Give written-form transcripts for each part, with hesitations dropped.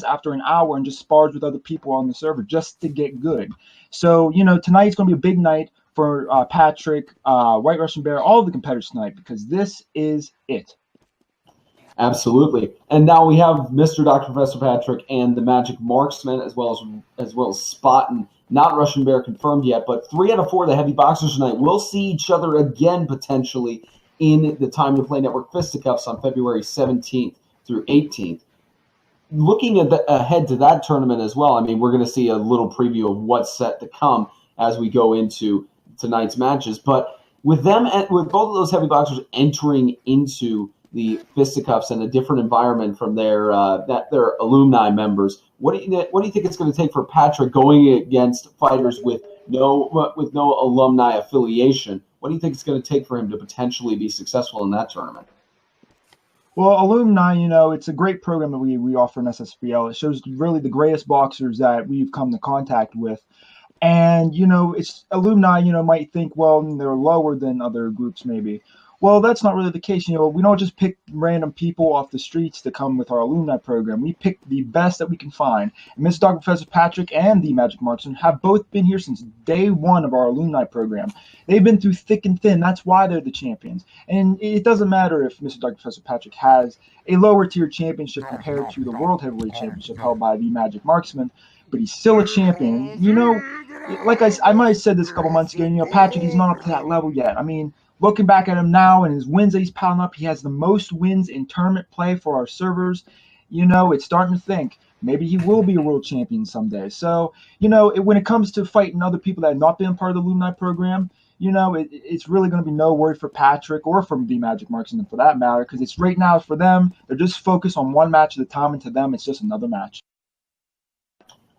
after an hour and just spars with other people on the server just to get good. So, tonight's going to be a big night for Patrick, White Russian Bear, all of the competitors tonight, because this is it. Absolutely. And now we have Mr. Dr. Professor Patrick and the Magic Marksman, as well as Spotton. Not Russian Bear confirmed yet, but 3 out of 4 of the heavy boxers tonight will see each other again potentially in the Time to Play Network Fisticuffs on February 17th through 18th. Looking ahead to that tournament as well, I mean, we're going to see a little preview of what's set to come as we go into tonight's matches. But with both of those heavy boxers entering into the fisticuffs and a different environment from their alumni members, what do you think it's going to take for Patrick going against fighters with no alumni affiliation? What do you think it's going to take for him to potentially be successful in that tournament? Well, alumni, it's a great program that we offer in SSBL. It shows really the greatest boxers that we've come to contact with. And, it's alumni, might think, well, they're lower than other groups maybe. Well, that's not really the case. We don't just pick random people off the streets to come with our alumni program. We pick the best that we can find. And Mr. Dr. Professor Patrick and the Magic Marksman have both been here since day one of our alumni program. They've been through thick and thin. That's why they're the champions. And it doesn't matter if Mr. Dr. Professor Patrick has a lower tier championship compared to the World Heavyweight Championship held by the Magic Marksman, but he's still a champion. Like I might have said this a couple months ago, Patrick, he's not up to that level yet. I mean, looking back at him now and his wins that he's piling up, he has the most wins in tournament play for our servers. It's starting to think maybe he will be a world champion someday. So, when it comes to fighting other people that have not been part of the alumni program, it's really going to be no worry for Patrick or from the Magic Marksman for that matter, because it's right now for them. They're just focused on one match at a time, and to them, it's just another match.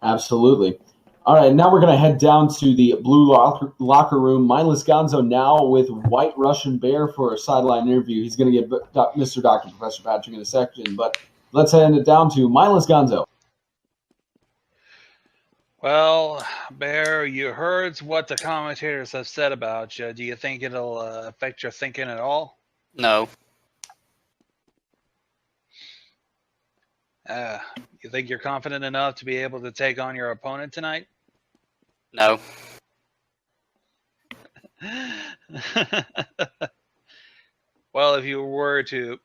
Absolutely. All right, now we're going to head down to the blue locker room. Mindless Gonzo now with White Russian Bear for a sideline interview. He's going to get Mr. Dr. Professor Patrick in a second, but let's head it down to Mindless Gonzo. Well, Bear, you heard what the commentators have said about you. Do you think it'll affect your thinking at all? No. You think you're confident enough to be able to take on your opponent tonight? No. Well, if you were to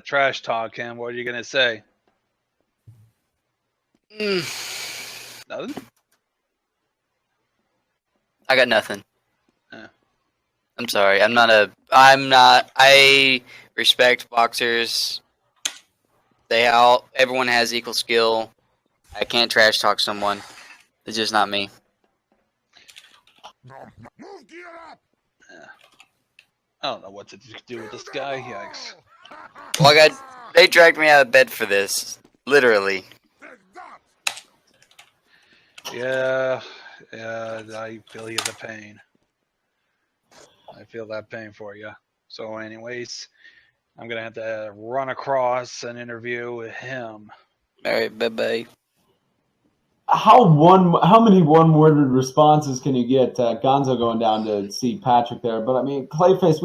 trash talk him, what are you going to say? Nothing? I got nothing. I'm sorry. I respect boxers. Everyone has equal skill. I can't trash talk someone. It's just not me. I don't know what to do with this guy. Yikes. Well, they dragged me out of bed for this. Literally. Yeah, I feel you the pain. I feel that pain for you. So anyways, I'm going to have to run across an interview with him. All right, bye-bye. How many one-worded responses can you get? Gonzo going down to see Patrick there, but I mean, Clayface,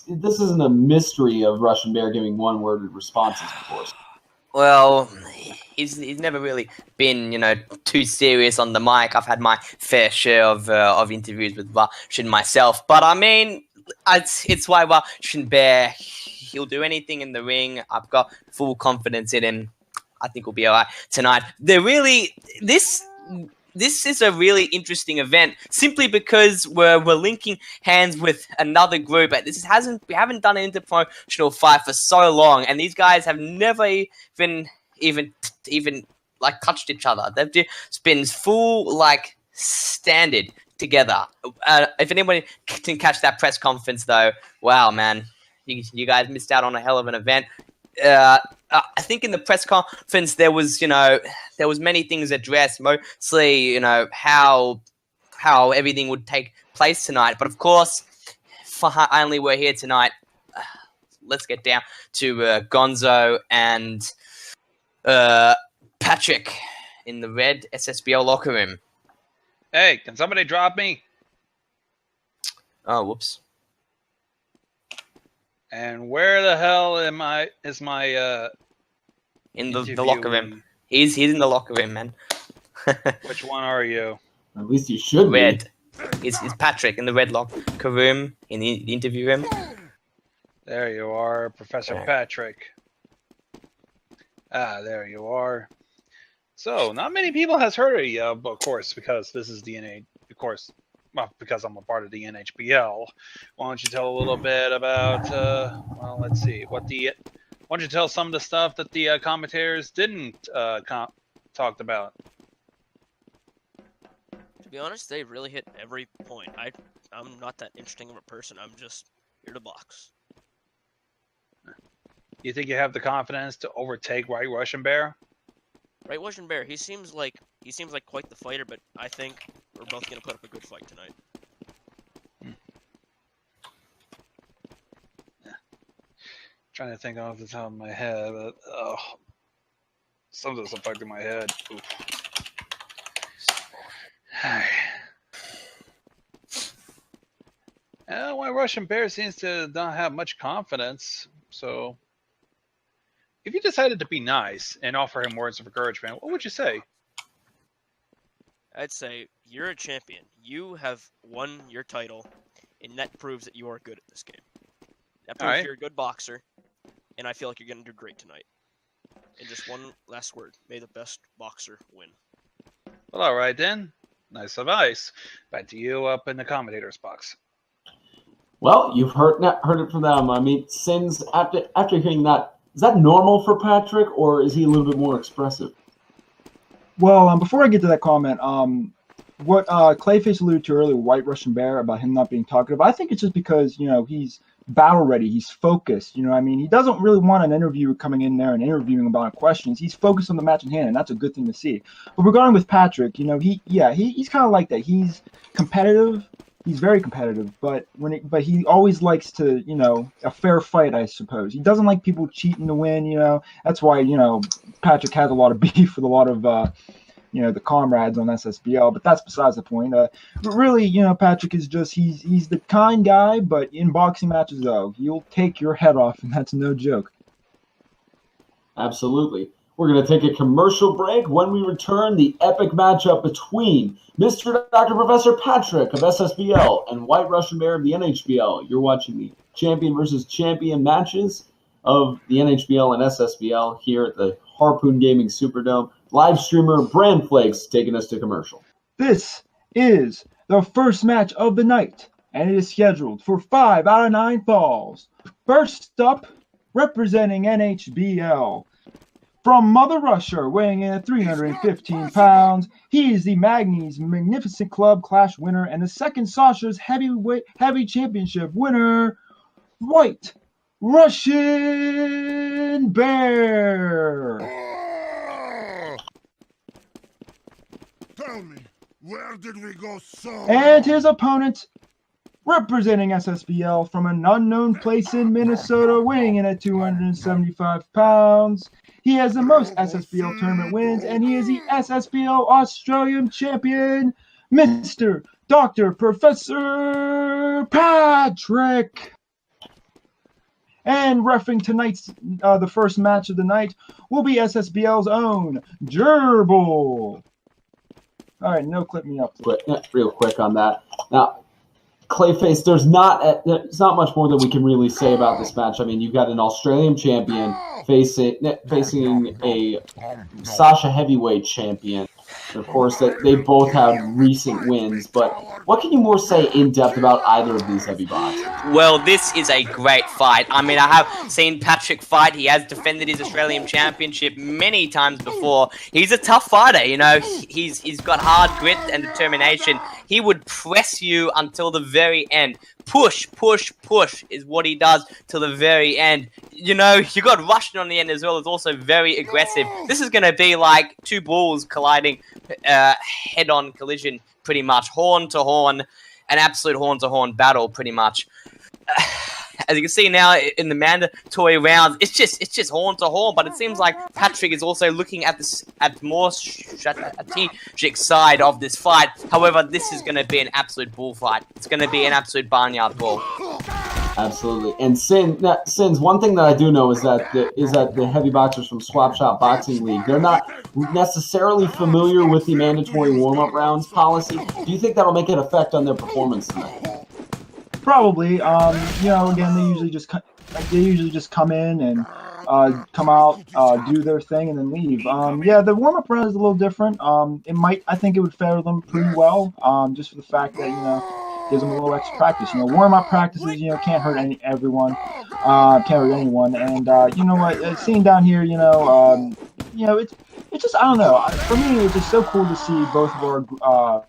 this isn't a mystery of Russian Bear giving one-worded responses, of course. Well, he's never really been, too serious on the mic. I've had my fair share of interviews with Russian myself, but I mean, it's why Russian Bear, he'll do anything in the ring. I've got full confidence in him. I think we'll be all right tonight. This is a really interesting event simply because we're linking hands with another group. We haven't done an interpromotional fight for so long, and these guys have never even like touched each other. They've just been full standard together. If anyone can catch that press conference though, wow man, you guys missed out on a hell of an event. I think in the press conference there was many things addressed, mostly how everything would take place tonight. But of course, finally we're here tonight. Let's get down to Gonzo and Patrick in the red SSBL locker room. Hey, can somebody drop me? Oh, whoops. And where the hell is my in the locker room. He's in the locker room, man. Which one are you? At least you should be. Red. It's Patrick in the red locker room in the interview room. There you are, Professor Patrick. Ah, there you are. So, not many people has heard of you, of course, because this is the because I'm a part of the NHBL. Why don't you tell a little bit about, well, let's see, why don't you tell some of the stuff that the commentators didn't talked about? To be honest, they really hit every point. I'm not that interesting of a person. I'm just here to box. You think you have the confidence to overtake White Russian Bear? Right, Russian Bear. He seems like quite the fighter, but I think we're both gonna put up a good fight tonight. Trying to think off the top of my head, but something's affecting my head. Oof. White Russian Bear seems to not have much confidence, so if you decided to be nice and offer him words of encouragement, what would you say? I'd say, you're a champion. You have won your title, and that proves that you are good at this game. That proves you're a good boxer, and I feel like you're going to do great tonight. And just one last word. May the best boxer win. Well, all right then. Nice advice. Back to you up in the commentator's box. Well, you've heard it from them. I mean, Sins, after hearing that, is that normal for Patrick, or is he a little bit more expressive? Well, before I get to that comment, what Clayface alluded to earlier, White Russian Bear, about him not being talkative, I think it's just because, he's battle ready, he's focused, I mean, he doesn't really want an interviewer coming in there and interviewing about questions. He's focused on the match in hand, and that's a good thing to see. But regarding with Patrick, he's kind of like that. He's competitive. He's very competitive, but he always likes to, a fair fight, I suppose. He doesn't like people cheating to win, That's why, Patrick has a lot of beef with a lot of, the comrades on SSBL, but that's besides the point. But really, Patrick is just, he's the kind guy, but in boxing matches, though, he'll take your head off, and that's no joke. Absolutely. We're going to take a commercial break. When we return, the epic matchup between Mr. Dr. Professor Patrick of SSBL and White Russian Bear of the NHBL. You're watching the champion versus champion matches of the NHBL and SSBL here at the Harpoon Gaming Superdome. Live streamer Brand Flakes taking us to commercial. This is the first match of the night, and it is scheduled for 5 out of 9 falls. First up, representing NHBL, from Mother Russia, weighing in at 315 pounds, he is the Magny's Magnificent Club Clash winner and the second Sasha's heavy championship winner, White Russian Bear. Tell me, where did we go so wrong? And his opponent, representing SSBL from an unknown place in Minnesota, weighing in at 275 pounds. He has the most SSBL tournament wins, and he is the SSBL Australian champion, Mr. Dr. Professor Patrick. And reffing tonight's, the first match of the night, will be SSBL's own Gerbil. All right, no clip me up. Real quick on that. Now, Clayface, there's not much more that we can really say about this match. I mean, you've got an Australian champion facing a Sasha heavyweight champion. And of course, that they both have recent wins. But what can you more say in depth about either of these heavy boxers? Well, this is a great fight. I mean, I have seen Patrick fight. He has defended his Australian championship many times before. He's a tough fighter, He's got hard grit and determination. He would press you until the very end. Push, push, push is what he does till the very end. You got Russian on the end as well. It's also very aggressive. This is going to be like two bulls colliding, head-on collision, pretty much. Horn to horn, an absolute horn-to-horn battle, pretty much. As you can see now in the mandatory rounds, it's just horn to horn. But it seems like Patrick is also looking at the more strategic side of this fight. However, this is going to be an absolute bullfight. It's going to be an absolute barnyard brawl. Absolutely. And Sins, one thing that I do know is that the heavy boxers from Swap Shop Boxing League, they're not necessarily familiar with the mandatory warm-up rounds policy. Do you think that'll make an effect on their performance tonight? Probably. Again, they usually just come in and come out, do their thing, and then leave. The warm-up round is a little different. I think it would fare them pretty well, just for the fact that gives them a little extra practice. Warm-up practices, can't hurt everyone, can't hurt anyone. And you know what, seeing down here, it's just, I don't know. For me, it's just so cool to see both of our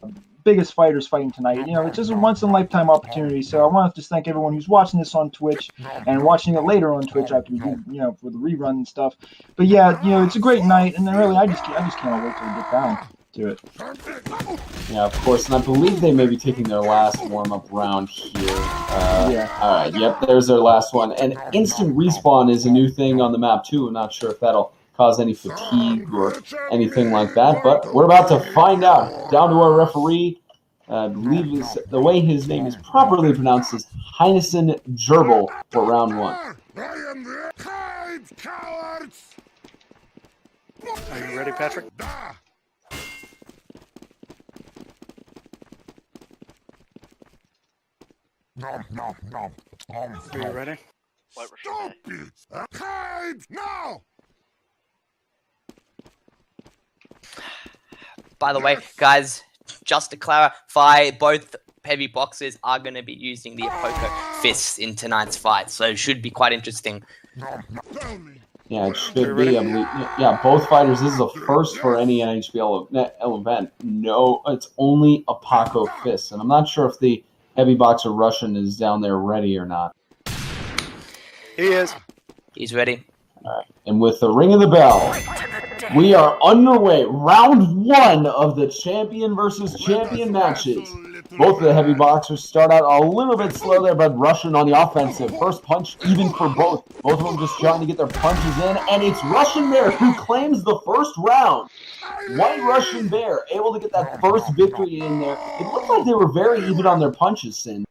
biggest fighters fighting tonight. It's just a once-in-a-lifetime opportunity. So I want to just thank everyone who's watching this on Twitch and watching it later on Twitch after we do, for the rerun and stuff. But yeah, it's a great night, and then really, I just can't wait till we get down to it. Yeah, of course, and I believe they may be taking their last warm-up round here. Yeah. All right, yep, there's their last one. And instant respawn is a new thing on the map, too. I'm not sure if that'll cause any fatigue or anything like that, but we're about to find out. Down to our referee. I believe the way his name is properly pronounced is Heinesen Gerbil for round one. Are you ready, Patrick? Are you ready? Stop it! Hide now! By the way, guys, just to clarify, both heavy boxers are going to be using the Apoko fists in tonight's fight, so it should be quite interesting. Yeah, it should be. I believe. Yeah, both fighters. This is a first for any NHBL event. No, it's only Apoko fists, and I'm not sure if the heavy boxer Russian is down there ready or not. He is. He's ready. All right. And with the ring of the bell, we are underway. Round one of the champion versus champion matches. Both of the heavy boxers start out a little bit slow there, but Russian on the offensive. First punch even for both. Both of them just trying to get their punches in, and it's Russian Bear who claims the first round. White Russian Bear able to get that first victory in there. It looked like they were very even on their punches, Sin.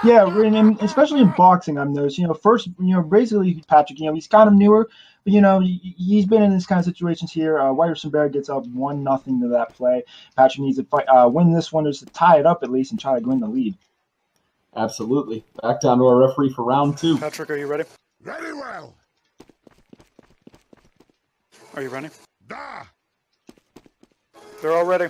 Yeah, and especially in boxing, I've noticed. First, basically Patrick, he's kind of newer, but he's been in this kind of situations here. White Russian Bear gets up 1-0 to that play. Patrick needs to fight, win this one, just to tie it up at least and try to win the lead. Absolutely. Back down to our referee for round two. Patrick, are you ready? Very well. Are you ready? Da. They're all ready.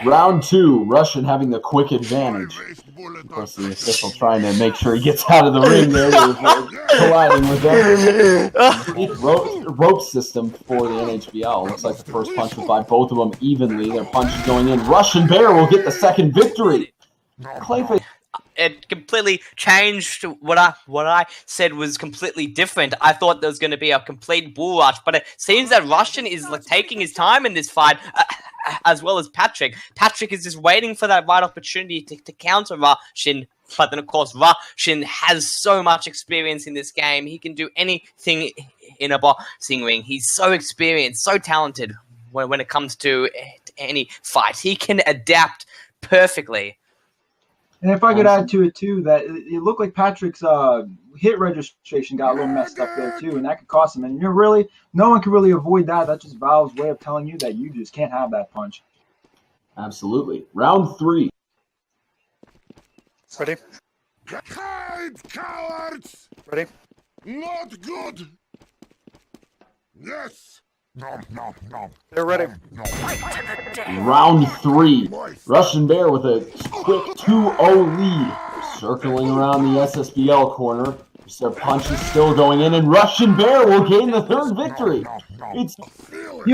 Round two, Russian having the quick advantage. Of course, the official trying to make sure he gets out of the ring there, colliding with them. Rope system for the NHBL. Looks like the first punch was by both of them evenly. Their punches going in. Russian Bear will get the second victory. Clayface. It completely changed what I said was completely different. I thought there was going to be a complete bull rush, but it seems that Russian is taking his time in this fight, as well as Patrick. Patrick is just waiting for that right opportunity to counter Russian. But then, of course, Russian has so much experience in this game. He can do anything in a boxing ring. He's so experienced, so talented when it comes to any fight. He can adapt perfectly. And if I could add to it too, that it looked like Patrick's hit registration got a little messed up there too, and that could cost him. And no one can really avoid that. That's just Valve's way of telling you that you just can't have that punch. Absolutely. Round three. Ready? Hide, cowards! Ready? Not good! Yes! They're ready. Round three. Russian Bear with a quick 2-0 lead. Circling around the SSBL corner. Their punch is still going in, and Russian Bear will gain the third victory.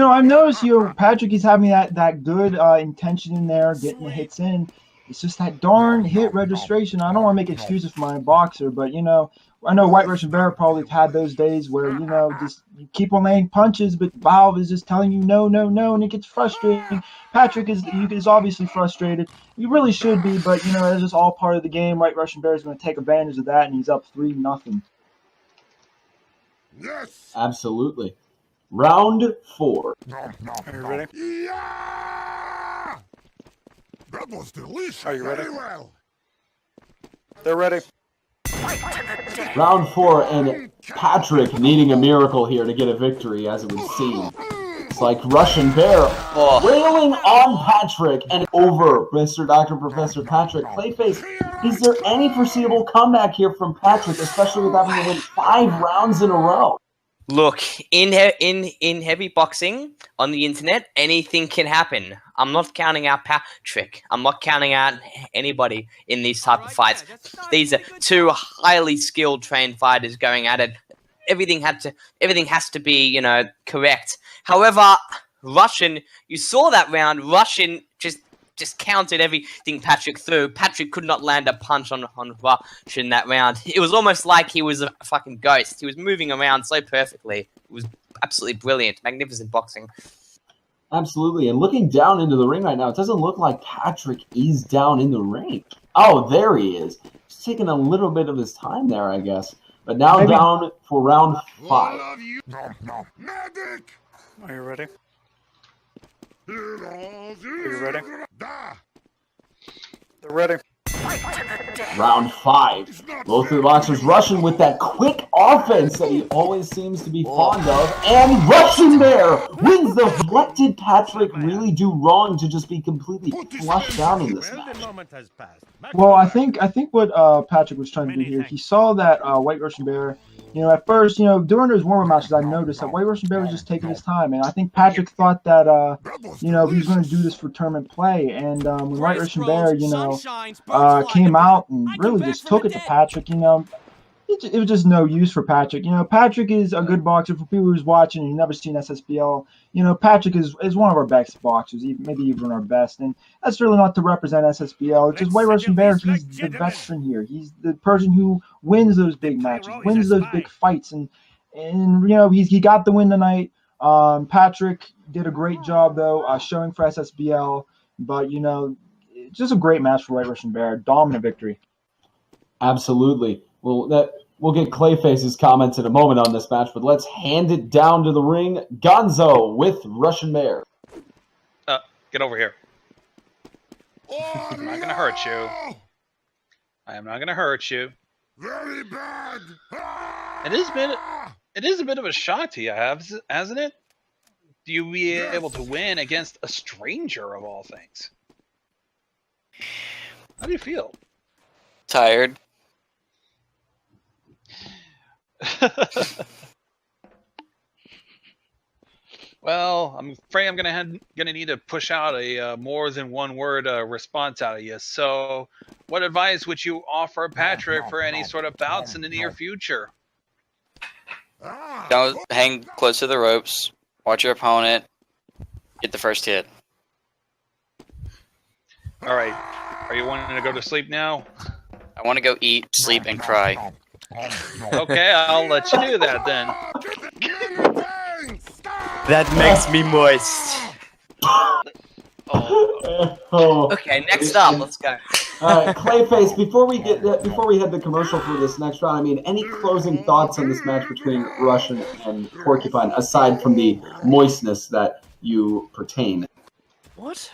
I've noticed Patrick is having that good intention in there, getting the hits in. It's just that darn hit registration. I don't want to make excuses for my boxer, but I know White Russian Bear probably had those days where just you keep on landing punches, but Valve is just telling you no, and it gets frustrating. Patrick is obviously frustrated. You really should be, but it's just all part of the game. White Russian Bear is going to take advantage of that, and he's up 3-0. Yes! Absolutely. Round four. Are you ready? Yeah! That was delicious. Are you ready? Very well. They're ready. Round 4, and Patrick needing a miracle here to get a victory, as it would seem. It's like Russian Bear wailing on Patrick and over Mr. Dr. Professor Patrick. Clayface, is there any foreseeable comeback here from Patrick, especially with having to win 5 rounds in a row? Look, in heavy boxing on the internet, anything can happen. I'm not counting out Patrick. I'm not counting out anybody in these type of fights. These are 2 highly skilled, trained fighters going at it. Everything has to be, you know, correct. However, Russian, you saw that round. Russian just counted everything Patrick threw. Patrick could not land a punch on Russian that round. It was almost like he was a fucking ghost. He was moving around so perfectly. It was absolutely brilliant, magnificent boxing. Absolutely, and looking down into the ring right now, it doesn't look like Patrick is down in the ring. Oh, there he is. He's taking a little bit of his time there, I guess. But now down for round 5. All of you. No. Medic! Are you ready? Are you ready? They're ready. Round 5. Both of the boxers rushing with that quick offense that he always seems to be fond of. And Russian Bear wins the match. What did Patrick really do wrong to just be completely flushed down in this match? Well, I think what Patrick was trying to do here, he saw that White Russian Bear, you know, at first, you know, during those warm-up matches, I noticed that White Russian Bear was just taking his time, and I think Patrick thought that, you know, he was going to do this for tournament play, and when White Russian Bear, you know, came out and really just took it to Patrick, you know, it was just no use for Patrick. You know, Patrick is a good boxer. For people who's watching and you've never seen SSBL, you know, Patrick is one of our best boxers, maybe even our best. And that's really not to represent SSBL. It's just White Russian Bear, he's the veteran here. He's the person who wins those big matches, wins those big fights. And you know, he got the win tonight. Patrick did a great job, though, showing for SSBL. But, you know, just a great match for White Russian Bear. Dominant victory. Absolutely. Well, we'll get Clayface's comments in a moment on this match, but let's hand it down to the ring. Gonzo with Russian Bear. Get over here. I'm not going to hurt you. I am not going to hurt you. Very bad. It is a bit of a shock to you, hasn't it? Do you be able to win against a stranger of all things? How do you feel? Tired. Well, I'm afraid I'm gonna need to push out a more than one word response out of you. So, what advice would you offer Patrick for any sort of bouts in the near future? Don't hang close to the ropes. Watch your opponent. Get the first hit. All right. Are you wanting to go to sleep now? I want to go eat, sleep, and cry. Okay, I'll let you do that then. That makes me moist. Okay, next up, let's go. All right, Clayface. Before we head to commercial for this next round, I mean, any closing thoughts on this match between Russian and Porcupine, aside from the moistness that you pertain? What?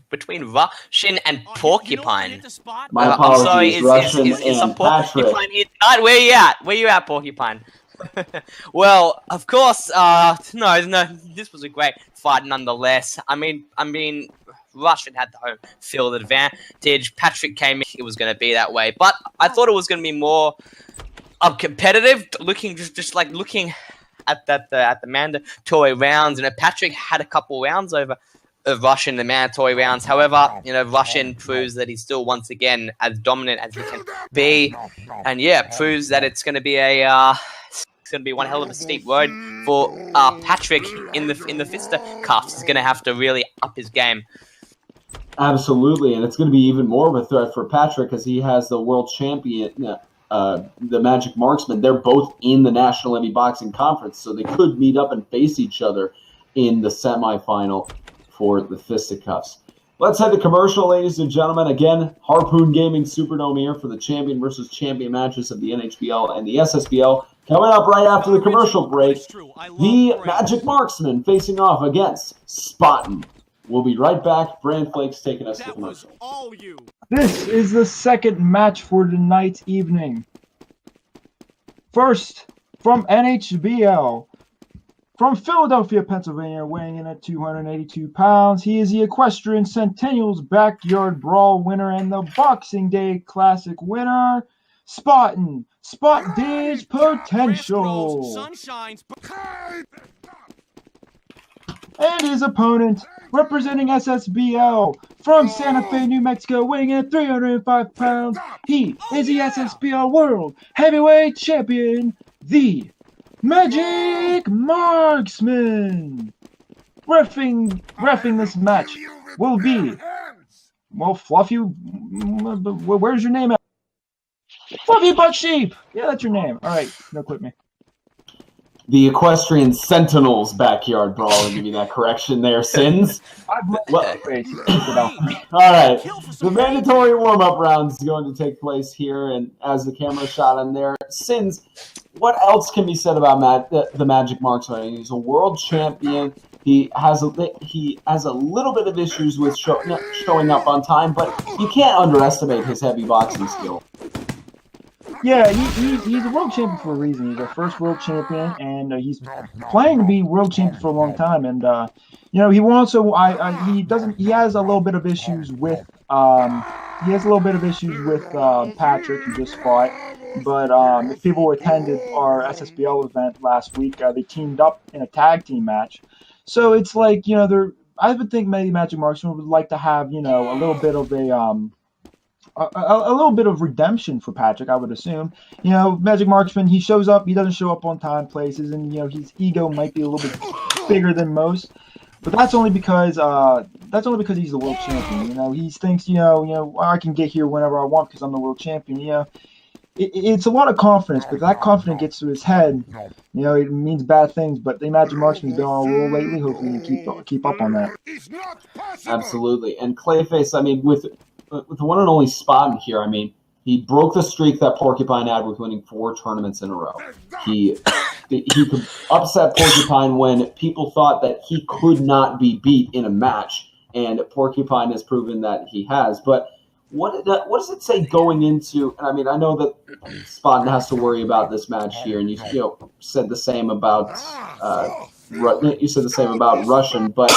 Between Russian and Porcupine? My apologies, I'm sorry, Russian is some and Patrick. Porcupine here tonight? Where you at? Where you at, Porcupine? Well, of course, no, this was a great fight nonetheless. I mean, Russian had the home field advantage. Patrick came in, it was going to be that way. But I thought it was going to be more competitive, looking at the mandatory rounds. And Patrick had a couple rounds over Russian in the mandatory rounds. However, you know, Russian proves that he's still once again as dominant as he can be, and proves that it's going to be one hell of a steep road for Patrick in the fisticuffs. He's going to have to really up his game. Absolutely, and it's going to be even more of a threat for Patrick because he has the world champion, the Magic Marksman. They're both in the National Heavy Boxing Conference, so they could meet up and face each other in the semifinal for the fisticuffs. Let's head to commercial, ladies and gentlemen. Again, Harpoon Gaming Superdome here for the champion versus champion matches of the NHBL and the SSBL. Coming up right after the commercial break, the Magic Marksman facing off against Spotton. We'll be right back. Bran Flake's taking us to commercial. All you. This is the second match for tonight's evening. First, from NHBL. From Philadelphia, Pennsylvania, weighing in at 282 pounds, he is the Equestrian Centennial's Backyard Brawl winner and the Boxing Day Classic winner, Spotton. Spot Dig Potential. And his opponent, representing SSBL, from Santa Fe, New Mexico, weighing in at 305 pounds, he is the SSBL World Heavyweight Champion, the Magic Marksman. Reffing this match will be, well, Fluffy, where's your name at? Fluffy Butt Sheep. Yeah, that's your name. All right, no quit me. The Equestrian Sentinel's Backyard Brawl. I'll give you that correction there, Sins. All right. The mandatory warm-up round is going to take place here, and as the camera shot on there, Sins, what else can be said about the Magic Marksman? He's a world champion. He has a little bit of issues with showing up on time, but you can't underestimate his heavy boxing skill. Yeah, he's a world champion for a reason. He's our first world champion, and he's planning to be world champion for a long time. And he also he has a little bit of issues with Patrick, who just fought. But if people attended our SSBL event last week, they teamed up in a tag team match. So it's like I would think maybe Magic Marksman would like to have a little bit of a little bit of redemption for Patrick, I would assume. Magic Marksman, he shows up, he doesn't show up on time places, and his ego might be a little bit bigger than most. But that's only because he's the world champion. He thinks I can get here whenever I want because I'm the world champion. It's a lot of confidence, but that confidence gets to his head. It means bad things. But the Magic Marksman's been on a roll lately. Hopefully, he can keep up on that. Absolutely. And Clayface, with the one and only Spotton here, he broke the streak that Porcupine had with winning 4 tournaments in a row. He could upset Porcupine when people thought that he could not be beat in a match, and Porcupine has proven that he has. But what does it say going into? And I know that Spotton has to worry about this match here, and you said the same about Russian. But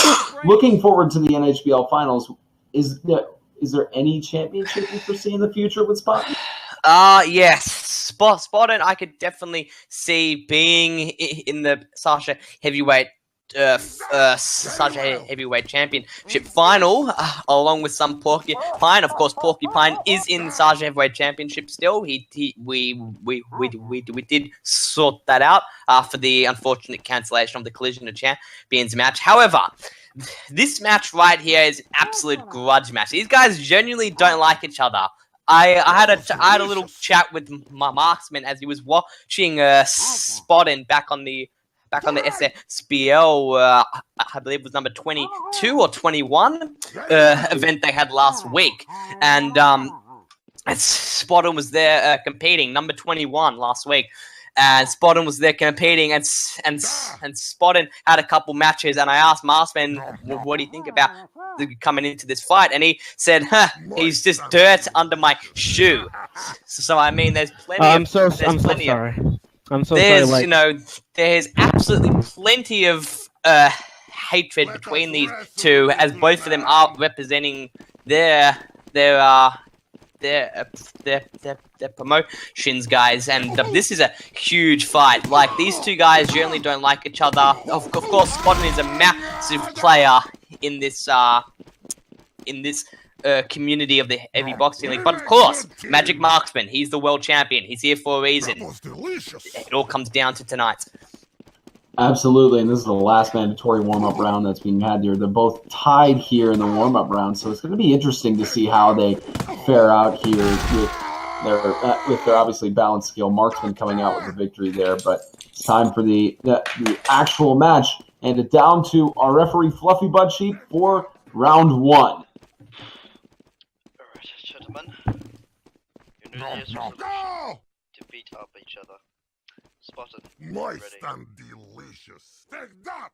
looking forward to the NHBL finals, is there any championship you foresee in the future with Spotton? Yes. Spotton, I could definitely see being in the Sasha Heavyweight Championship final, along with some Porcupine. Of course, Porcupine is in the Sasha Heavyweight Championship still. We did sort that out after the unfortunate cancellation of the Collision of Champions match. However, this match right here is an absolute grudge match. These guys genuinely don't like each other. I had a little chat with my marksman as he was watching Spotton back on the SSBL, I believe it was number 22 or 21 event they had last week, and Spotton was there competing, number 21 last week. And Spotton was there competing, and Spotton had a couple matches, and I asked Marksman, what do you think about coming into this fight? And he said, he's just dirt under my shoe. So there's plenty I'm so sorry. There's absolutely plenty of hatred between these two, as both of them are representing their promotions, guys, and this is a huge fight. Like, these two guys generally don't like each other. Of course, Spotton is a massive player in this community of the heavy boxing league, but of course, Magic Marksman, he's the world champion. He's here for a reason. It all comes down to tonight. Absolutely, and this is the last mandatory warm-up round that's being had here. They're both tied here in the warm-up round, so it's going to be interesting to see how they fare out here with their obviously balanced skill. Marksman coming out with the victory there, but it's time for the actual match, and down to our referee Fluffy Butt Sheep for round 1. Alright, gentlemen. You know the resolution to beat up each other. Spotted. Moist and delicious. Take that!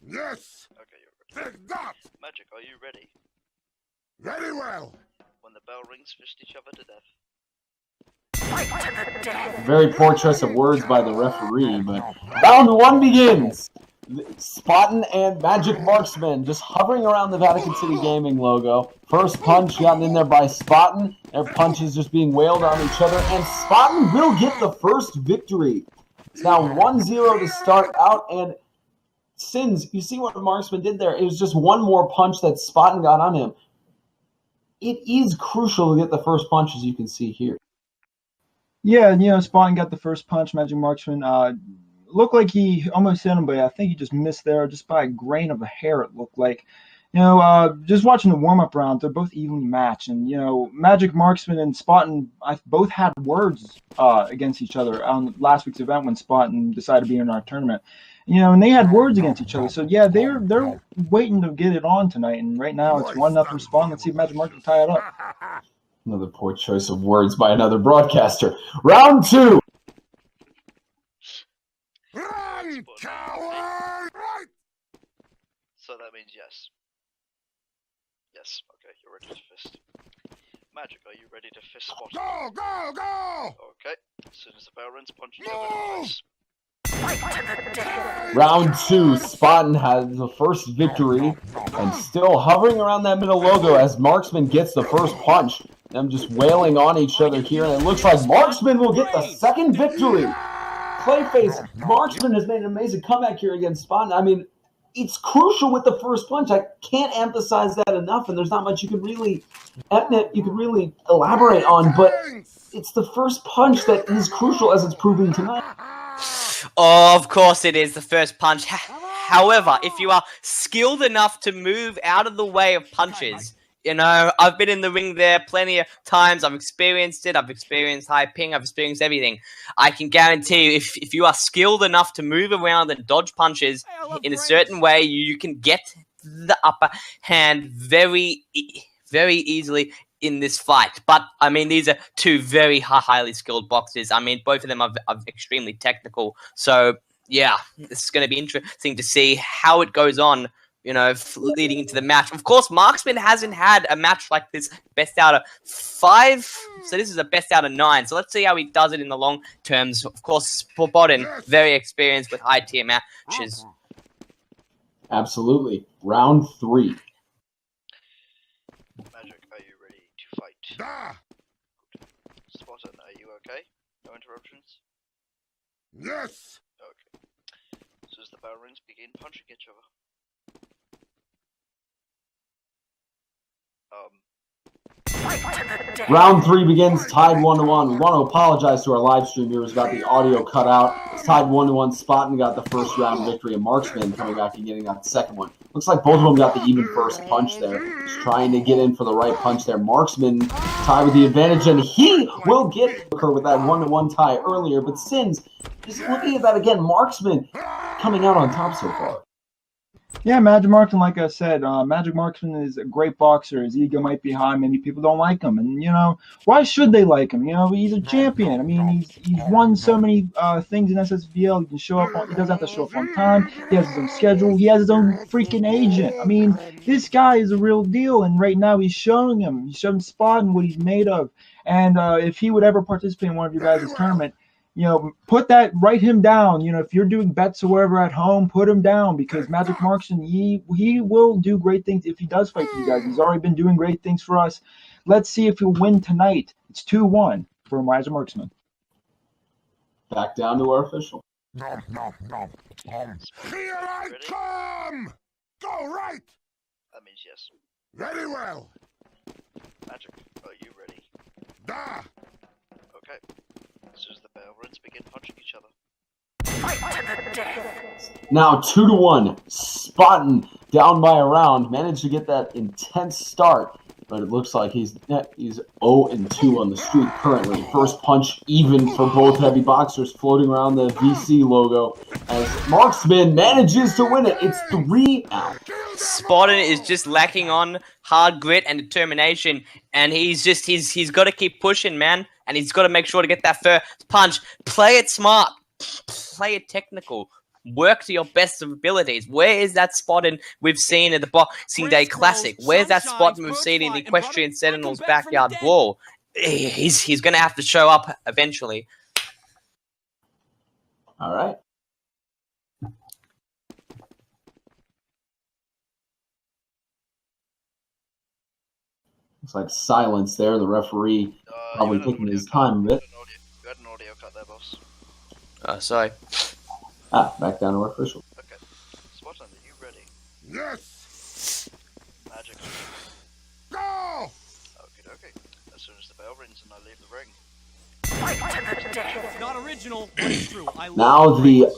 Yes. Okay, you're ready. Take that. Magic, are you ready? Very well. When the bell rings, fist each other to death. Very poor choice of words by the referee, but round one begins. Spotton and MagicMarksMan just hovering around the Vatican City Gaming logo. First punch gotten in there by Spotton. Their punches just being wailed on each other, and Spotton will get the first victory. It's now 1-0 to start out, and Sins, you see what Marksman did there? It was just one more punch that Spotton got on him. It is crucial to get the first punch, as you can see here. Yeah, Spotton got the first punch. MagicMarksMan looked like he almost hit him, but I think he just missed there just by a grain of a hair, it looked like. Just watching the warm-up round, they're both evenly matched. And, MagicMarksMan and Spotton both had words against each other on last week's event when Spotton decided to be in our tournament. And they had words against each other. So, yeah, they're waiting to get it on tonight. And right now it's 1-0 for Spotton. Let's see if MagicMarksman can tie it up. Another poor choice of words by another broadcaster. Round two. Run, coward! Right. So that means yes. Yes, okay, you're ready to fist. Magic, are you ready to fist Spotton? Go, go, go! Okay, as soon as the bell rings, punch each other in the face. Round two, Spotton has the first victory and still hovering around that middle logo as Marksman gets the first punch. Them just wailing on each other here, and it looks like Marksman will get the second victory. Clayface, Marksman has made an amazing comeback here against Spotton. I mean, it's crucial with the first punch. I can't emphasize that enough, and there's not much you could really elaborate on, but it's the first punch that is crucial, as it's proving tonight. Oh, of course it is the first punch. However, if you are skilled enough to move out of the way of punches, I've been in the ring there plenty of times. I've experienced it. I've experienced high ping. I've experienced everything. I can guarantee you, if you are skilled enough to move around and dodge punches in a certain way, you can get the upper hand very easily in this fight. But, I mean, these are two very highly skilled boxers. I mean, both of them are extremely technical. So, yeah, it's going to be interesting to see how it goes on, leading into the match. Of course, Marksman hasn't had a match like this best out of 5, so this is a best out of 9. So let's see how he does it in the long terms. Of course, Spotton, very experienced with high-tier matches. Absolutely. Round 3. Magic, are you ready to fight? Spotton, are you okay? No interruptions? Yes. Okay. As soon as the bell rings, begin punching each other. Round 3 begins, tied 1-1. We want to apologize to our live stream viewers about the audio cut out. It's tied 1-1. Spotton got the first round victory, and Marksman coming back and getting that second one. Looks like both of them got the even first punch there. Just trying to get in for the right punch there. Marksman tied with the advantage, and he will get her with that 1-1 tie earlier. But Sins, just looking at that again, Marksman coming out on top so far. Yeah, MagicMarksman, like I said, MagicMarksman is a great boxer. His ego might be high. Many people don't like him. And, why should they like him? He's a champion. I mean, he's won so many things in SSBL. He can show up. He doesn't have to show up on time. He has his own schedule. He has his own freaking agent. I mean, this guy is a real deal. And right now he's showing him. He's showing Spotton what he's made of. And if he would ever participate in one of you guys' tournament, write him down. If you're doing bets or whatever at home, put him down, because MagicMarksman, he will do great things if he does fight for you guys. He's already been doing great things for us. Let's see if he'll win tonight. It's 2-1 for MagicMarksman. Back down to our official. No. Here I come! Go right! That means yes. Very well. Magic, are you ready? Da! Okay. As soon as the bell rings, begin punching each other. Now 2-1. Spotton down by a round. Managed to get that intense start, but it looks like he's 0-2 on the streak currently. First punch even for both heavy boxers, floating around the VC logo as Marksman manages to win it. It's 3 out. Spotton is just lacking on hard grit and determination, and he's got to keep pushing, man, and he's got to make sure to get that first punch. Play it smart, play it technical. work to your best of abilities. Where is that Spotton we've seen at the Boxing Day Classic? Where's that Spotton we've seen in the Equestrian Sentinels backyard brawl? He's going to have to show up eventually. All right. Looks like silence there. The referee probably taking his time a bit. You had an audio cut there, boss. Sorry. Back down to our official. Okay. Spotton, are you ready? Yes. Magic. Go. Okay. As soon as the bell rings and I leave the ring. It's not original, but it's true. Now the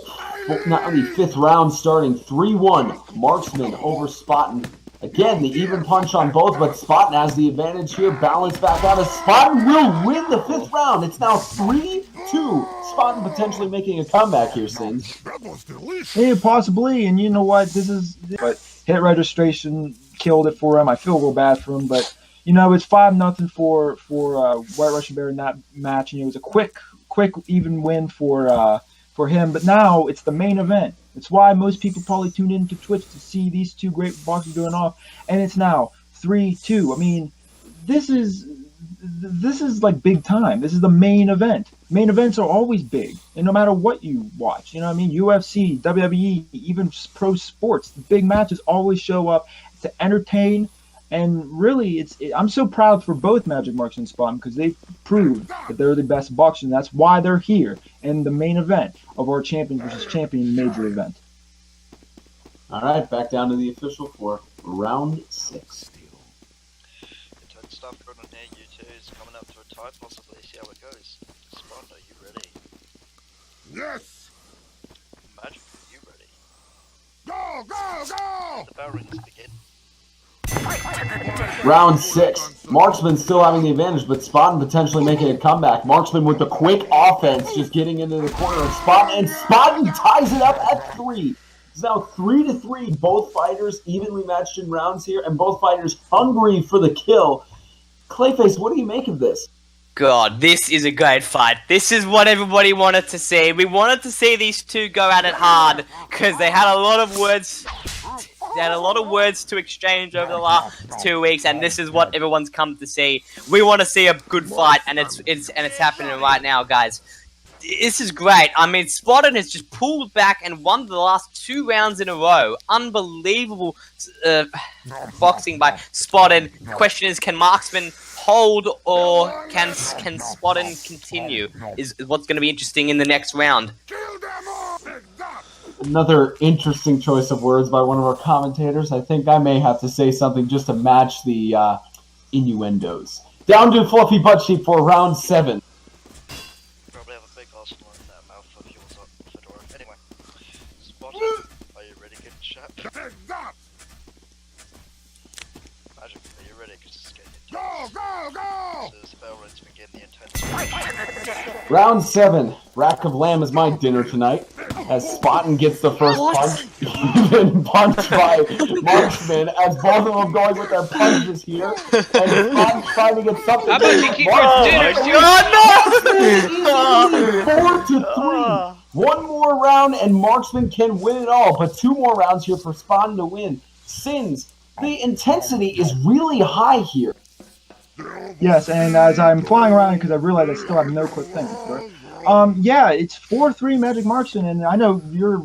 fifth round starting 3-1. Marksman over Spotton. Again, the even punch on both, but Spotton has the advantage here. Balance back out as Spotton will win the fifth round. It's now 3-2. Spotton potentially making a comeback here, Sins. Yeah, possibly. And you know what? But hit registration killed it for him. I feel a little bad for him, but you know it's 5-0 for White Russian Bear in that match, and it was a quick even win for him. But now it's the main event. It's why most people probably tune into Twitch to see these two great boxers going off, and it's now 3-2. I mean, this is like big time. This is the main event. Main events are always big, and no matter what you watch, you know what I mean? UFC, WWE, even pro sports, the big matches always show up to entertain. And really, I'm so proud for both Magic Marksman and Spotton because they've proved that they're the best boxers. And that's why they're here in the main event of our champion versus champion major event. All right, back down to the official for round 6. Intense stuff going on here. You two is coming up to a tie, possibly. See how it goes. Spotton, are you ready? Yes. Magic, are you ready? Go. Go. The bell rings begin. Round 6. Marksman still having the advantage, but Spotton potentially making a comeback. Marksman with the quick offense, just getting into the corner of Spotton, and Spotton ties it up at 3. It's now 3-3. Both fighters evenly matched in rounds here, and both fighters hungry for the kill. Clayface, what do you make of this? God, this is a great fight. This is what everybody wanted to see. We wanted to see these two go at it hard because they had a lot of words. They had a lot of words to exchange over the last 2 weeks, and this is what everyone's come to see. We want to see a good fight, and it's happening right now, guys. This is great. I mean, Spotton has just pulled back and won the last 2 rounds in a row. Unbelievable boxing by Spotton. The question is, can Marksman hold or can Spotton continue? Is what's going to be interesting in the next round. Another interesting choice of words by one of our commentators. I think I may have to say something just to match the innuendos. Down to fluffy butt cheek for round 7. Probably have a big arsenal in that mouth of yours up, Fedora. Anyway, Spotton, are you ready, good chap? Magic, are you ready? Because it's getting intense. Go. As the bell rings begin, the intense. Round 7. Rack of lamb is my dinner tonight. As Spotton gets the first punch, even punched by Marksman, as both of them going with their punches here, and Spotton trying to get something. How about you keep your dinner? 4-3. One more round, and Marksman can win it all, but 2 more rounds here for Spotton to win. Sins, the intensity is really high here. Yes, and as I'm flying around because I realize I still have no quick things. Yeah, it's 4-3 Magic Marksman, and I know your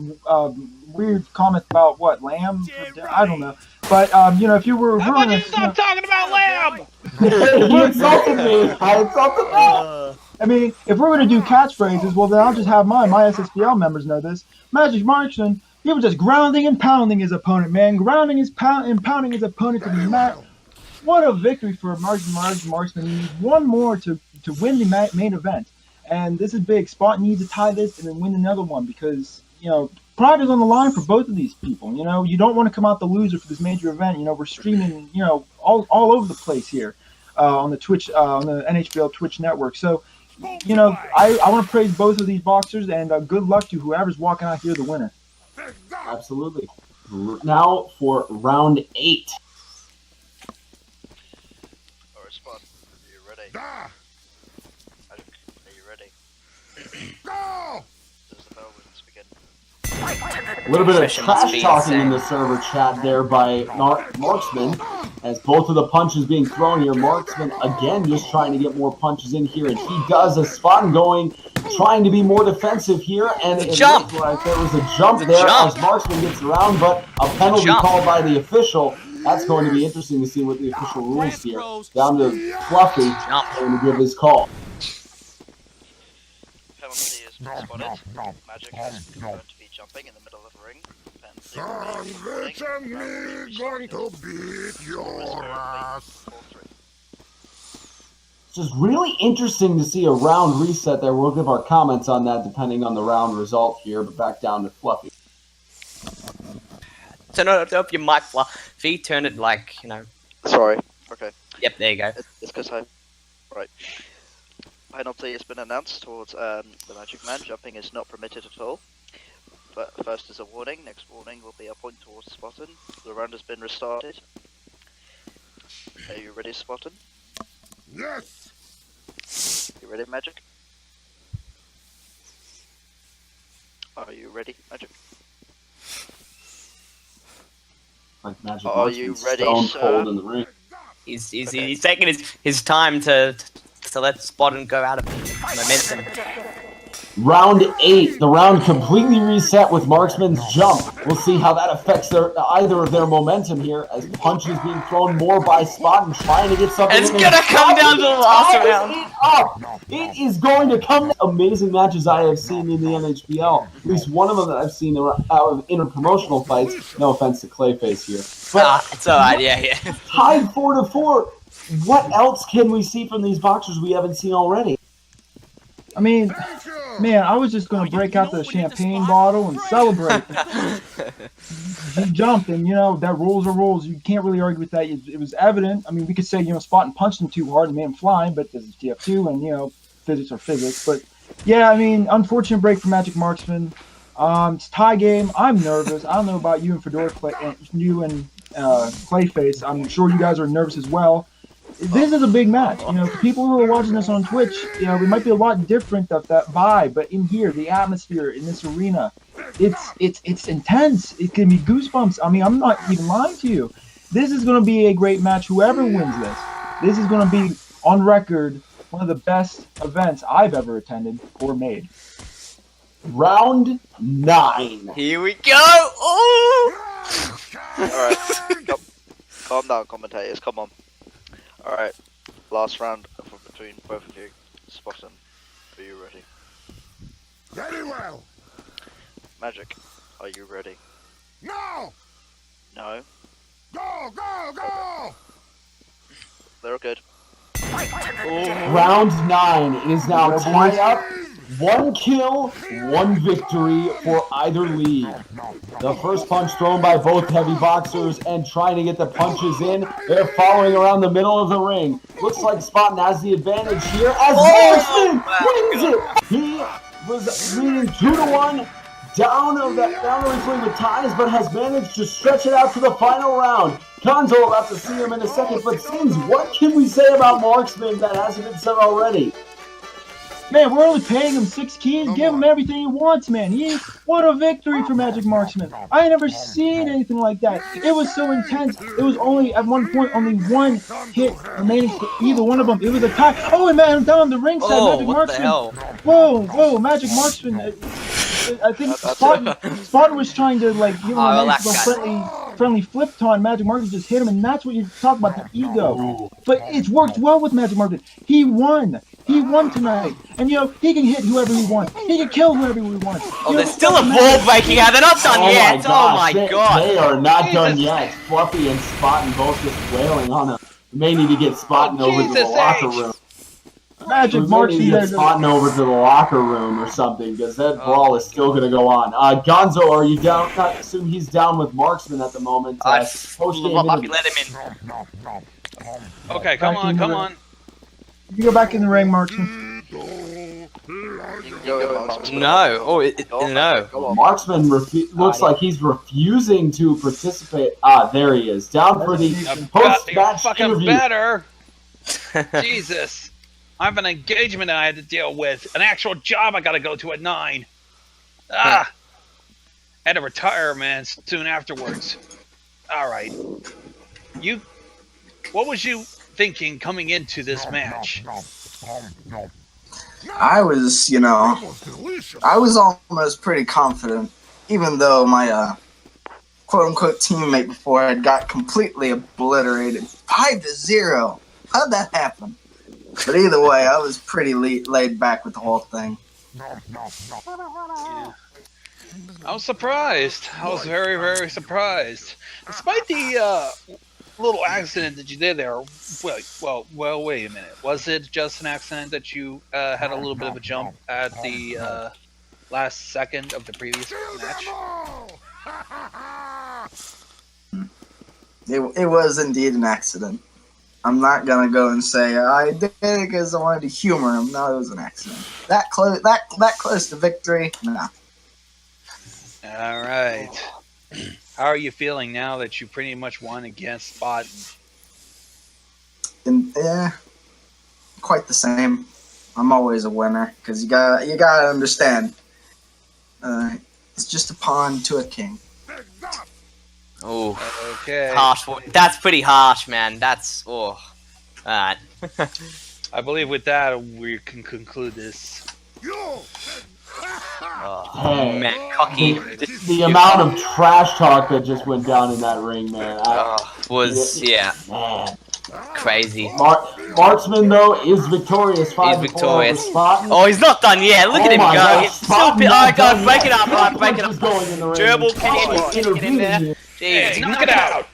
weird comment about what lamb. I don't know, but you know, if you were, how about you stop talking about lamb? He insulted me. I insulted him. I mean, if we're going to do catchphrases, well, then I'll just have mine. My SSBL members know this. Magic Marksman, he was just grounding and pounding his opponent, man. Grounding his and pounding his opponent to the mat. What a victory for Marksman. He needs one more to win the main event. And this is big. Spot needs to tie this and then win another one because, you know, pride is on the line for both of these people. You know, you don't want to come out the loser for this major event. You know, we're streaming, you know, all over the place here on the Twitch, on the NHBL Twitch network. So, you know, I want to praise both of these boxers and good luck to whoever's walking out here the winner. Absolutely. Now for round 8. Alright, Spot, are you ready? Magic, are you ready? Go! Does the bell rings begin? A little bit of trash talking in the server chat there by Marksman, as both of the punches being thrown here. Marksman again just trying to get more punches in here, and he does. A Spotton going, trying to be more defensive here, and it jump. looked like there was a jump there as Marksman gets around, but a penalty called by the official. That's going to be interesting to see what the official rules here. Down to Fluffy, going to give his call. Penalty is spotted. Magic has confirmed to be jumping in the middle of the ring. Sandwich and me going to beat your ass. It's just really interesting to see a round reset there. We'll give our comments on that depending on the round result here, but back down to Fluffy. Turn it up your mic, Fluffy. Turn it like, you know. Sorry. Okay. Yep, there you go. It's because I... Right. Penalty has been announced towards the Magic Man. Jumping is not permitted at all. But first is a warning. Next warning will be a point towards Spotton. The round has been restarted. Are you ready, Spotton? Yes! You ready, Magic? Are you ready, Magic? Like Magic Are you ready, stone sir? cold in the ring. He's taking his time to let Spotton go out of momentum. Round 8, the round completely reset with Marksman's jump. We'll see how that affects either of their momentum here, as punches being thrown more by Spotton, trying to get something. It's gonna come down to the last round. It is going to come. Amazing matches I have seen in the NHBL. At least one of them that I've seen out of interpromotional fights. No offense to Clayface here, but it's alright. Yeah. Tied 4-4. What else can we see from these boxers we haven't seen already? I mean, man, I was just going to break out the champagne bottle and celebrate. He jumped, and, you know, that rules are rules. You can't really argue with that. It was evident. I mean, we could say, you know, Spotton punched him too hard and made him flying, but this is TF2, and, you know, physics are physics. But, yeah, I mean, unfortunate break for Magic Marksman. It's tie game. I'm nervous. I don't know about you and Fedora, Clayface. I'm sure you guys are nervous as well. This is a big match. You know, for people who are watching this on Twitch, you know, it might be a lot different of that vibe, but in here, the atmosphere in this arena, it's intense. It can be goosebumps. I mean, I'm not even lying to you. This is going to be a great match. Whoever wins this is going to be on record one of the best events I've ever attended or made. Round 9. Here we go. Oh! All right. Calm down, commentators. Come on. Alright, last round between both of you. Spotton, are you ready? Very well! Magic, are you ready? No! No? Go, go, go! They're good. Round 9. It is now tied up. 1 kill, 1 victory for either league. The first punch thrown by both heavy boxers and trying to get the punches in. They're following around the middle of the ring. Looks like Spotton has the advantage here as Marksman wins it. He was leading 2-1 down the ring with ties, but has managed to stretch it out to the final round. Gonzo about to see him in a second, but Sims, what can we say about Marksman that hasn't been said already? Man, we're only paying him 6 keys. Give him everything he wants, man. What a victory for Magic Marksman. I ain't never seen anything like that. It was so intense. It was only, at one point, only 1 hit remaining for either one of them. It was a tie. Oh, and man, down the ringside, Magic Marksman. Whoa, Magic Marksman. I think Spotton was trying to, like, give him a nice friendly flip on. Magic Marksman just hit him, and that's what you're talking about, the ego. But it's worked well with Magic Marksman. He won. He won tonight. And, you know, he can hit whoever he wants. He can kill whoever he wants. Oh, there's still a ball breaking out. They're not done yet. Oh, my God. They are not done yet. Fluffy and Spotton both just wailing on him. We may need to get Spotton over to the locker room. Magic Marksman. Get Spotton over to the locker room or something, because that brawl is still going to go on. Gonzo, are you down? I assume he's down with Marksman at the moment. Let him in. Okay, come on. You go back in the ring, Marksman. No. No. Marksman looks like he's refusing to participate. There he is. Down for the post-match interview. Better. Jesus. I have an engagement I had to deal with. An actual job I got to go to at 9. had to retire, man, soon afterwards. All right. What was you thinking coming into this match? I was, I was almost pretty confident, even though my quote-unquote teammate before had got completely obliterated. 5-0. How'd that happen? But either way, I was pretty laid back with the whole thing. Yeah. I was surprised. I was very, very surprised. Despite the little accident that you did there, well, wait a minute. Was it just an accident that you had a little bit of a jump at the last second of the previous match? It was indeed an accident. I'm not gonna go and say I did it because I wanted to humor him. No, it was an accident. That close to victory? No. All right. How are you feeling now that you pretty much won against Spotton? Quite the same. I'm always a winner because you gotta understand. It's just a pawn to a king. Oh, okay. Harsh. That's pretty harsh, man. That's All right. I believe with that we can conclude this. Oh, man, cocky. The amount of trash talk that just went down in that ring, man. Man. Crazy. Marksman, though, is victorious. He's victorious. Oh, he's not done yet. Look at him go. He's still Alright, guys, break it up. Alright, break it up. Gerbil, can you get in there? Jeez, knock it out.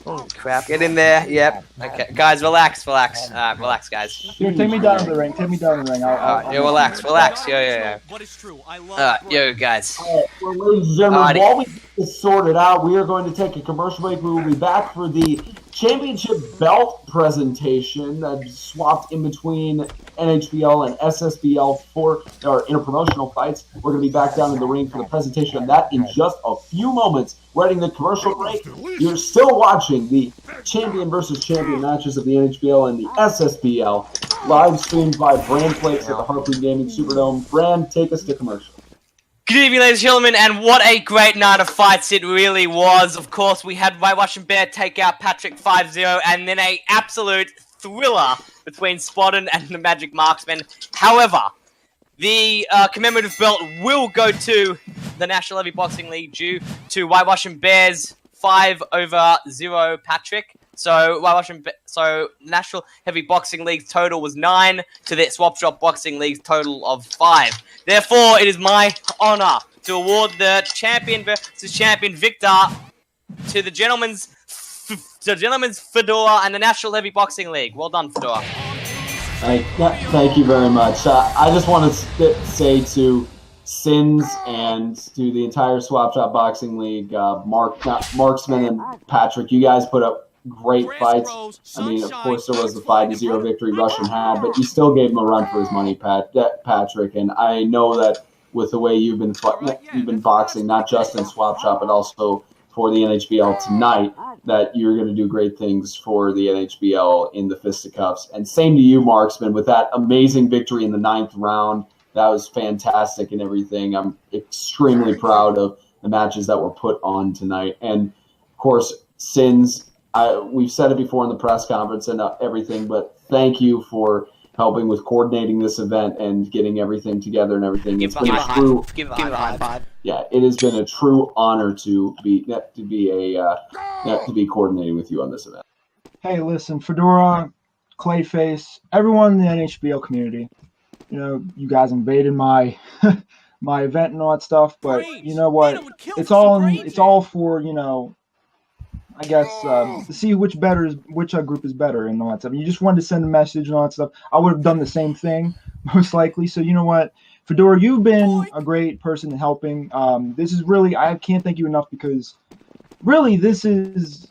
Oh, crap. Get in there. Yep. Okay. Guys, relax. Relax, guys. Here, take me down to the ring. I'll relax. Yo. But it's true. I love yo, guys. Well, ladies and gentlemen, while we get this sorted out, we are going to take a commercial break. We will be back for the championship belt presentation that swapped in between NHBL and SSBL for our interpromotional fights. We're going to be back down in the ring for the presentation of that in just a few moments. We're heading the commercial break. You're still watching the champion versus champion matches of the NHBL and the SSBL, live streamed by Brand Flakes at the Harpoon Gaming Superdome. Brand, take us to commercial. Good evening, ladies and gentlemen, and what a great night of fights it really was. Of course, we had White Russian Bear take out Patrick 5-0, and then a absolute thriller between Spotton and the TheMagicMarksMan. However, the commemorative belt will go to the National Heavy Boxing League due to White Russian Bear's 5-0 Patrick. So National Heavy Boxing League's total was 9 to the Swap Shop Boxing League's total of 5. Therefore, it is my honor to award the champion versus champion victor to the gentleman's Fedora and the National Heavy Boxing League. Well done, Fedora. Thank you very much. I just want to say to Sins and to the entire Swap Shop Boxing League, Marksman and Patrick, you guys put up great fights. I mean, of course, there was the 5-0 victory Russian had, but you still gave him a run for his money, Patrick. And I know that with the way you've been boxing, not just in Swap Shop, but also for the NHBL tonight, that you're going to do great things for the NHBL in the fisticuffs. And same to you, Marksman, with that amazing victory in the 9th round. That was fantastic and everything. I'm extremely proud of the matches that were put on tonight. And, of course, Sins, we've said it before in the press conference and everything, but thank you for helping with coordinating this event and getting everything together and everything. It's been a true Yeah, it has been a true honor to be coordinating with you on this event. Hey, listen, Fedora, Clayface, everyone in the NHBL community. You know, you guys invaded my my event and all that stuff, but you know what? It's all for, you know, I guess to see which group is better and all that stuff. You just wanted to send a message and all that stuff. I would have done the same thing, most likely. So you know what, Fedora, you've been a great person in helping. This is really, I can't thank you enough, because really this is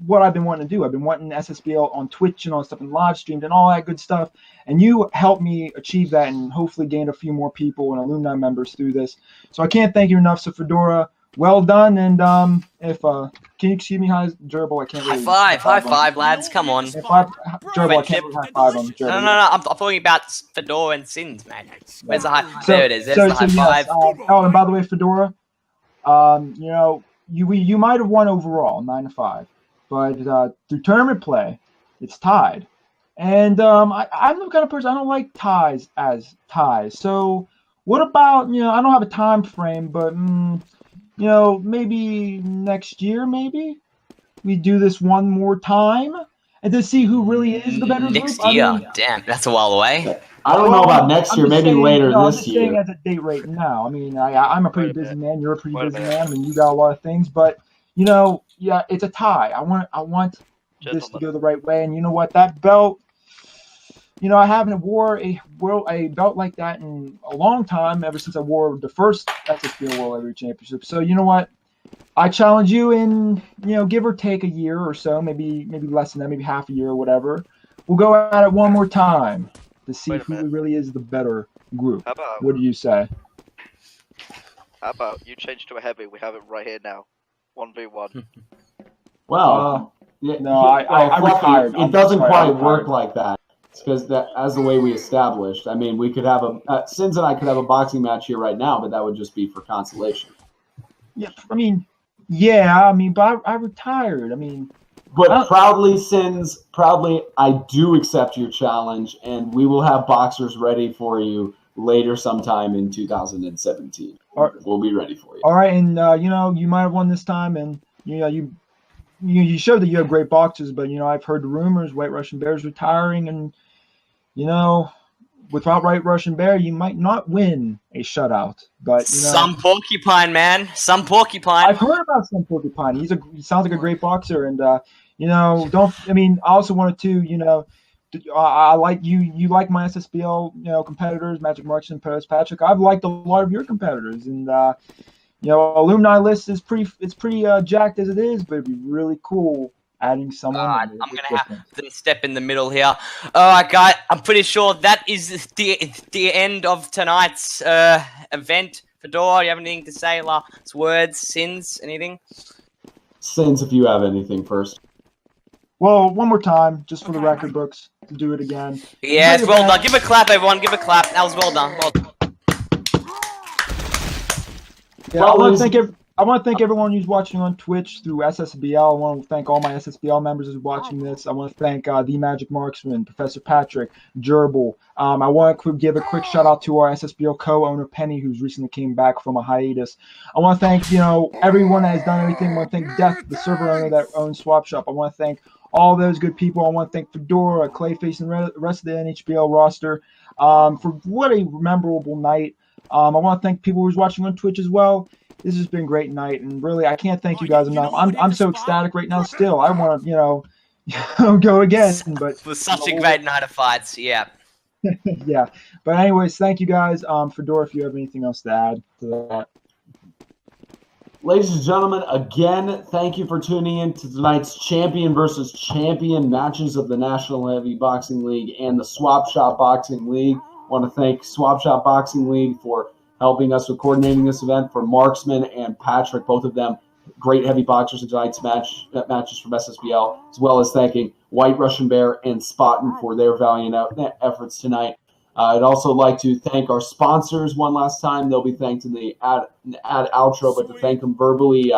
what I've been wanting to do. I've been wanting SSBL on Twitch and all that stuff and live streamed and all that good stuff. And you helped me achieve that and hopefully gained a few more people and alumni members through this. So I can't thank you enough. So Fedora, well done. And if can you excuse me, hi Gerbil? I can't really high five, lads. Come on. Gerbil, I can't really high five on Gerbil. No. I'm talking about Fedora and Sins, man. Where's the high? There it is. There's the high five. Oh, and by the way, Fedora, You know, you might have won overall 9-5, but through tournament play, it's tied. And I'm the kind of person, I don't like ties as ties. So what about, you know, I don't have a time frame, but you know, maybe next year, maybe we do this one more time and to see who really is the better Next group. year? I mean, Damn, that's a while away. I don't know about next year, maybe later I'm this just year. saying as a date right now. I mean, I'm a pretty Wait a busy minute. man. You're a pretty Wait a busy minute. man. I mean, you got a lot of things, but you know, yeah, it's a tie. I want this to go the right way. And you know what? That belt, you know, I haven't wore a belt like that in a long time, ever since I wore the first SSBL World Heavyweight Championship. So you know what? I challenge you in, you know, give or take a year or so, maybe less than that, maybe half a year or whatever. We'll go at it one more time to see who really is the better group. How about, What do you say? how about you change to a heavy? We have it right here now. 1v1. Well, I Fluffy, retired. It doesn't I quite retired. work like that. It's because as the way we established. I mean, we could have Sins and I could have a boxing match here right now, but that would just be for consolation. Yeah, I mean, but I retired. I mean, but proudly, Sins, I do accept your challenge, and we will have boxers ready for you later sometime in 2017. We'll be ready for you. All right, and you know, you might have won this time, and you know, you showed that you have great boxers, but you know, I've heard the rumors White Russian Bear's retiring, and you know, without White Russian Bear, you might not win a shutout. But you know, some porcupine, man, some porcupine. I've heard about some porcupine. He sounds like a great boxer, and you know, I also wanted to, you know, I like you like my SSBL, you know, competitors, MagicMarksMan, Patrick. I've liked a lot of your competitors, and you know, alumni list is pretty jacked as it is, but it'd be really cool adding someone. I'm gonna have to step in the middle here. All right, guys, I'm pretty sure that is the end of tonight's event. Fedor, you have anything to say? Last words, Sins, anything? Sins, if you have anything first. Well, one more time, just for the record books, to do it again. Yes, well done. Give a clap, everyone. Give a clap. That was well done. Well done. Yeah, I want to thank everyone who's watching on Twitch through SSBL. I want to thank all my SSBL members who's watching this. I want to thank TheMagicMarksMan, Professor Patrick, Gerbil. I want to give a quick shout out to our SSBL co-owner Penny, who's recently came back from a hiatus. I want to thank, you know, everyone that has done everything. I want to thank Death, the server owner that owns Swap Shop. I want to thank all those good people. I want to thank Fedora, Clayface, and the rest of the NHBL roster for what a memorable night. I want to thank people who's watching on Twitch as well. This has been a great night, and really, I can't thank you guys enough. I'm so ecstatic right now. Still, I want to, you know, go again. But it was such a great night of fights. Yeah. Yeah. But anyways, thank you guys. Fedora, if you have anything else to add to that. Ladies and gentlemen, again, thank you for tuning in to tonight's champion versus champion matches of the National Heavy Boxing League and the Swap Shop Boxing League. I want to thank Swap Shop Boxing League for helping us with coordinating this event, for Marksman and Patrick, both of them great heavy boxers in tonight's matches from SSBL, as well as thanking White Russian Bear and Spotton for their valiant efforts tonight. I'd also like to thank our sponsors one last time. They'll be thanked in the ad outro, but to thank them verbally,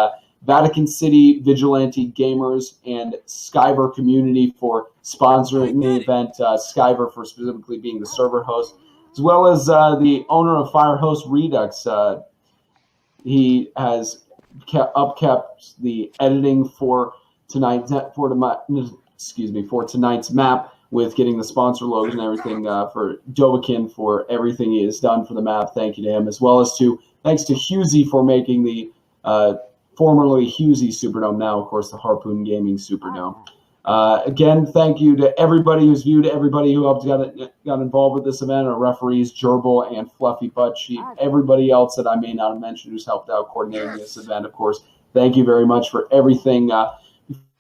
Vatican City Vigilante Gamers and Skyver Community for sponsoring the event, Skyver for specifically being the server host, as well as the owner of Firehouse Redux. He has kept the editing for tonight's map, with getting the sponsor logos and everything, for Dovakin for everything he has done for the map. Thank you to him, as well as thanks to Husey for making the formerly Husey Superdome, now of course the Harpoon Gaming Superdome. Again, thank you to everybody who's viewed, everybody who helped got involved with this event, our referees, Gerbil and Fluffy Butt Sheep, everybody else that I may not have mentioned who's helped out coordinating this event, of course. Thank you very much for everything.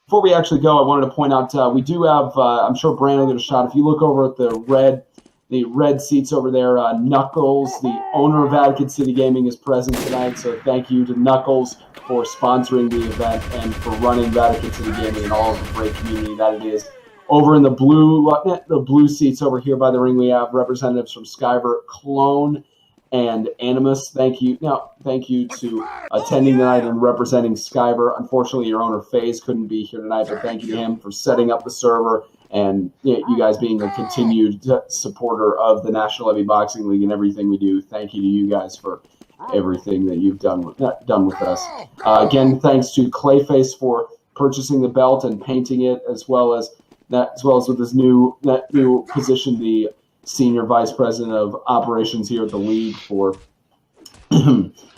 Before we actually go, I wanted to point out we do have, I'm sure Brandon will get a shot. If you look over at the red seats over there, Knuckles, the owner of Vatican City Gaming, is present tonight. So thank you to Knuckles for sponsoring the event and for running Vatican City Gaming and all of the great community that it is. Over in the blue seats over here by the ring, we have representatives from Skyver, Clone, and Animus, thank you. Now, thank you to attending tonight and representing Skyver. Unfortunately, your owner FaZe couldn't be here tonight, but thank you to him for setting up the server and you guys being a continued supporter of the National Heavy Boxing League and everything we do. Thank you to you guys for everything that you've done with us. Again, thanks to Clayface for purchasing the belt and painting it, as well as with his new position, the Senior Vice President of Operations here at the league, for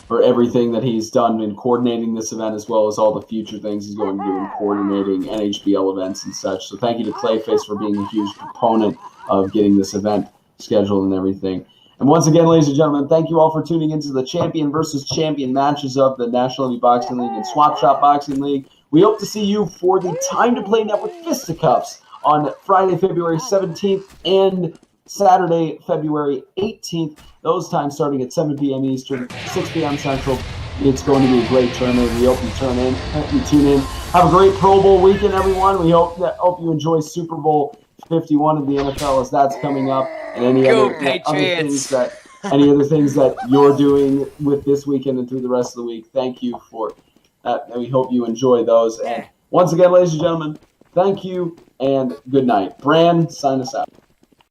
for everything that he's done in coordinating this event, as well as all the future things he's going to do in coordinating NHBL events and such. So thank you to Clayface for being a huge proponent of getting this event scheduled and everything. And once again, ladies and gentlemen, thank you all for tuning into the champion versus champion matches of the National Heavy Boxing League and Swap Shop Boxing League. We hope to see you for the Time to Play Network Fisticuffs on Friday, February 17th and Saturday, February 18th. Those times starting at 7 p.m. Eastern, 6 p.m. Central. It's going to be a great tournament. We hope you tune in. Have a great Pro Bowl weekend, everyone. We hope you enjoy Super Bowl 51 of the NFL as that's coming up, and any other things that you're doing with this weekend and through the rest of the week. Thank you for that, and we hope you enjoy those. And once again, ladies and gentlemen, thank you and good night. Bran, sign us out.